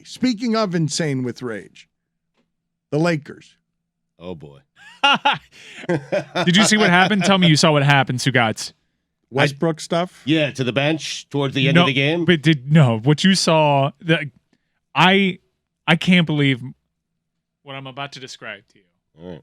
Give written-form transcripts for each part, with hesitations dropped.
Speaking of insane with rage, the Lakers. Oh, boy. Did you see what happened? Tell me you saw what happened, Stugotz. Westbrook stuff? Yeah, to the bench towards the end of the game. But what you saw, I can't believe what I'm about to describe to you.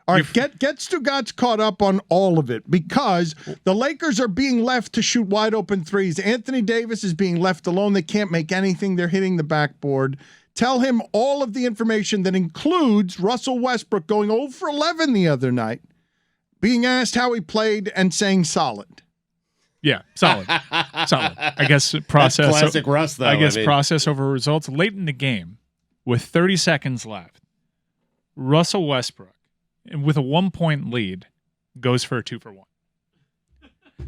All right, get Stugotz caught up on all of it because the Lakers are being left to shoot wide open threes. Anthony Davis is being left alone. They can't make anything. They're hitting the backboard. Tell him all of the information that includes Russell Westbrook going 0 for 11 the other night, being asked how he played and saying solid. Yeah, solid. Solid. I guess process. That's classic Russ, though. I guess process over results. Late in the game, with 30 seconds left, Russell Westbrook, with a 1-point lead, goes for a 2-for-1.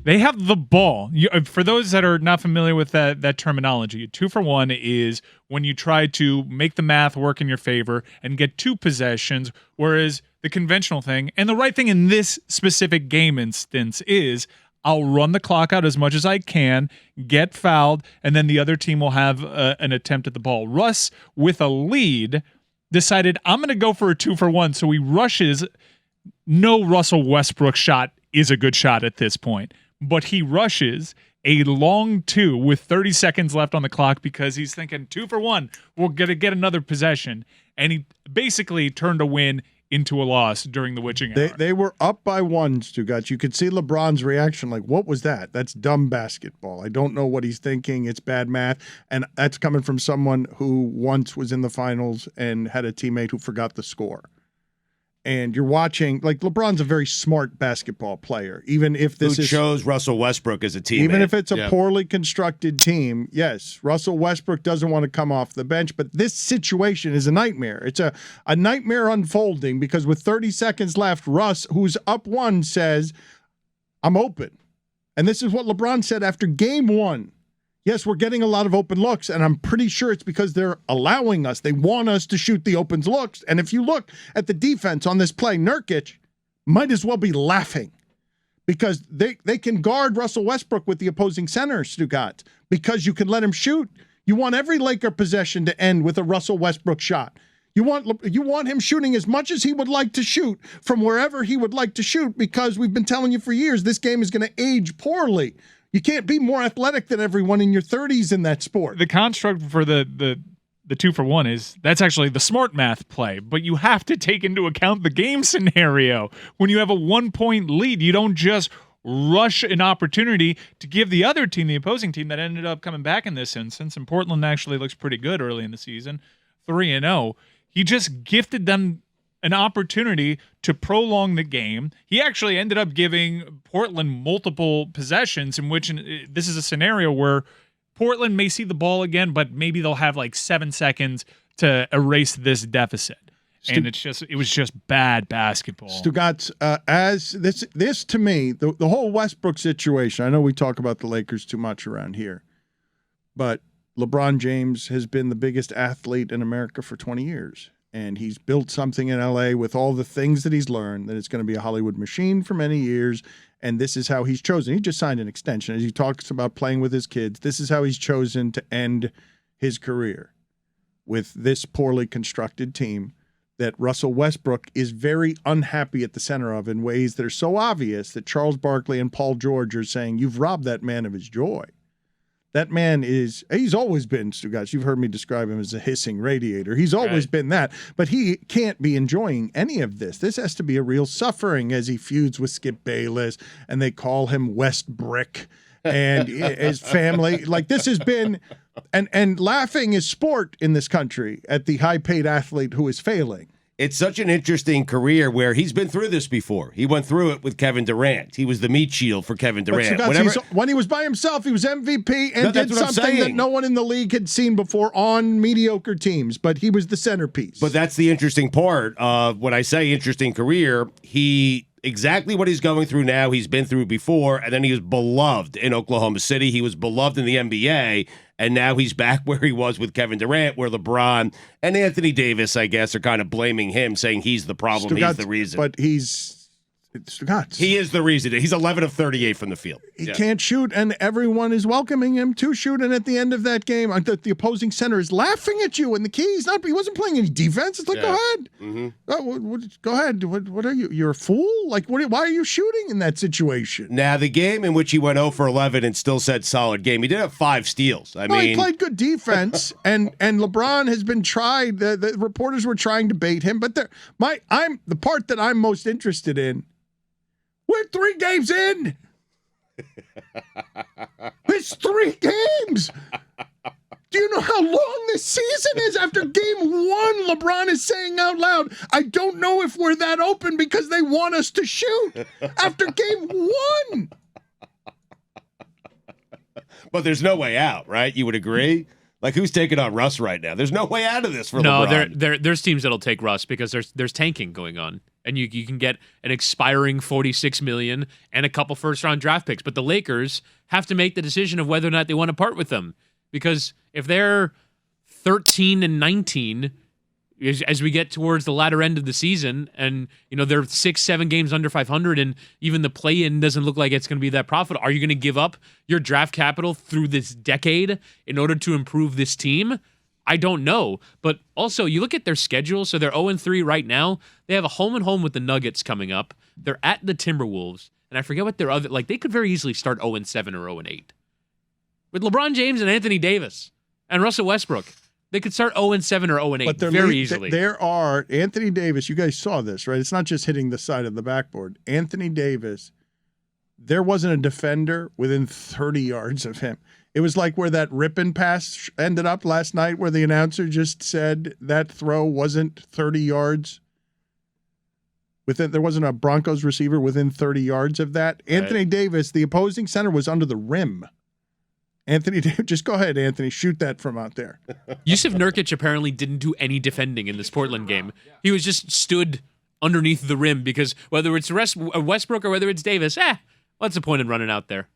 They have the ball. For those that are not familiar with that terminology, 2-for-1 is when you try to make the math work in your favor and get 2 possessions, whereas the conventional thing, and the right thing in this specific game instance is, I'll run the clock out as much as I can, get fouled, and then the other team will have an attempt at the ball. Russ, with a lead, decided, I'm going to go for a 2-for-1, so he rushes. No Russell Westbrook shot is a good shot at this point, but he rushes a long 2 with 30 seconds left on the clock because he's thinking 2-for-1, we're going to get another possession, and he basically turned a win into a loss during the witching hour. They were up by 1, Stugotz. You could see LeBron's reaction, like, what was that? That's dumb basketball. I don't know what he's thinking. It's bad math. And that's coming from someone who once was in the finals and had a teammate who forgot the score. And you're watching, like, LeBron's a very smart basketball player, even if this Who chose Russell Westbrook as a teammate. Even if it's a poorly constructed team, yes, Russell Westbrook doesn't want to come off the bench, but this situation is a nightmare. It's a nightmare unfolding because with 30 seconds left, Russ, who's up 1, says, I'm open. And this is what LeBron said after game 1. Yes, we're getting a lot of open looks, and I'm pretty sure it's because they're allowing us. They want us to shoot the open looks. And if you look at the defense on this play, Nurkic might as well be laughing because they can guard Russell Westbrook with the opposing center, Stugotz, because you can let him shoot. You want every Laker possession to end with a Russell Westbrook shot. You want him shooting as much as he would like to shoot from wherever he would like to shoot because we've been telling you for years this game is going to age poorly. You can't be more athletic than everyone in your 30s in that sport. The construct for the 2-for-1 is that's actually the smart math play, but you have to take into account the game scenario. When you have a 1-point lead, you don't just rush an opportunity to give the other team, the opposing team that ended up coming back in this instance, and Portland actually looks pretty good early in the season, 3-0. He just gifted them an opportunity to prolong the game. He actually ended up giving Portland multiple possessions in which this is a scenario where Portland may see the ball again, but maybe they'll have like 7 seconds to erase this deficit. And it was just bad basketball. Stugotz, as this to me, the whole Westbrook situation, I know we talk about the Lakers too much around here, but LeBron James has been the biggest athlete in America for 20 years. And he's built something in L.A. with all the things that he's learned, that it's going to be a Hollywood machine for many years, and this is how he's chosen. He just signed an extension. As he talks about playing with his kids, this is how he's chosen to end his career with this poorly constructed team that Russell Westbrook is very unhappy at the center of in ways that are so obvious that Charles Barkley and Paul George are saying, you've robbed that man of his joy. That man he's always been, Stugotz, you've heard me describe him as a hissing radiator. He's always been that, but he can't be enjoying any of this. This has to be a real suffering as he feuds with Skip Bayless, and they call him West Brick, and his family. Like, this has been, and laughing is sport in this country at the high-paid athlete who is failing. It's such an interesting career where he's been through this before. He went through it with Kevin Durant. He was the meat shield for Kevin Durant. When he was by himself, he was MVP and did something that no one in the league had seen before on mediocre teams, but he was the centerpiece. But that's the interesting part of when I say interesting career. Exactly what he's going through now, he's been through before, and then he was beloved in Oklahoma City. He was beloved in the NBA, and now he's back where he was with Kevin Durant, where LeBron and Anthony Davis, I guess, are kind of blaming him, saying he's the problem, he's the reason. But he's It's Stugotz. He is the reason. He's 11 of 38 from the field. He can't shoot, and everyone is welcoming him to shoot. And at the end of that game, the opposing center is laughing at you. And the key, he wasn't playing any defense. It's like, go ahead. Mm-hmm. Go ahead. What are you? You're a fool? Like, why are you shooting in that situation? Now, the game in which he went 0 for 11 and still said solid game, he did have 5 steals. He played good defense, and LeBron has been tried. The reporters were trying to bait him, but the part that I'm most interested in. We're 3 games in. It's 3 games. Do you know how long this season is? After game 1, LeBron is saying out loud, I don't know if we're that open because they want us to shoot. After game 1. But there's no way out, right? You would agree? Like, who's taking on Russ right now? There's no way out of this for LeBron. No, there's teams that'll take Russ because there's tanking going on. And you can get an expiring $46 million and a couple first-round draft picks. But the Lakers have to make the decision of whether or not they want to part with them. Because if they're 13-19 as we get towards the latter end of the season, and they're 6-7 games under 500, and even the play-in doesn't look like it's going to be that profitable, are you going to give up your draft capital through this decade in order to improve this team? I don't know. But also, you look at their schedule, so they're 0-3 right now. They have a home-and-home with the Nuggets coming up. They're at the Timberwolves, and I forget what their other... Like, they could very easily start 0-7 or 0-8. With LeBron James and Anthony Davis and Russell Westbrook, they could start 0-7 or 0-8 very easily. There are... Anthony Davis, you guys saw this, right? It's not just hitting the side of the backboard. Anthony Davis, there wasn't a defender within 30 yards of him. It was like where that ripping pass ended up last night where the announcer just said that throw wasn't 30 yards. There wasn't a Broncos receiver within 30 yards of that. Right. Anthony Davis, the opposing center, was under the rim. Anthony Davis, just go ahead, Anthony, shoot that from out there. Yusuf Nurkic apparently didn't do any defending in this Portland game. He was just stood underneath the rim because whether it's Westbrook or whether it's Davis, what's the point in running out there?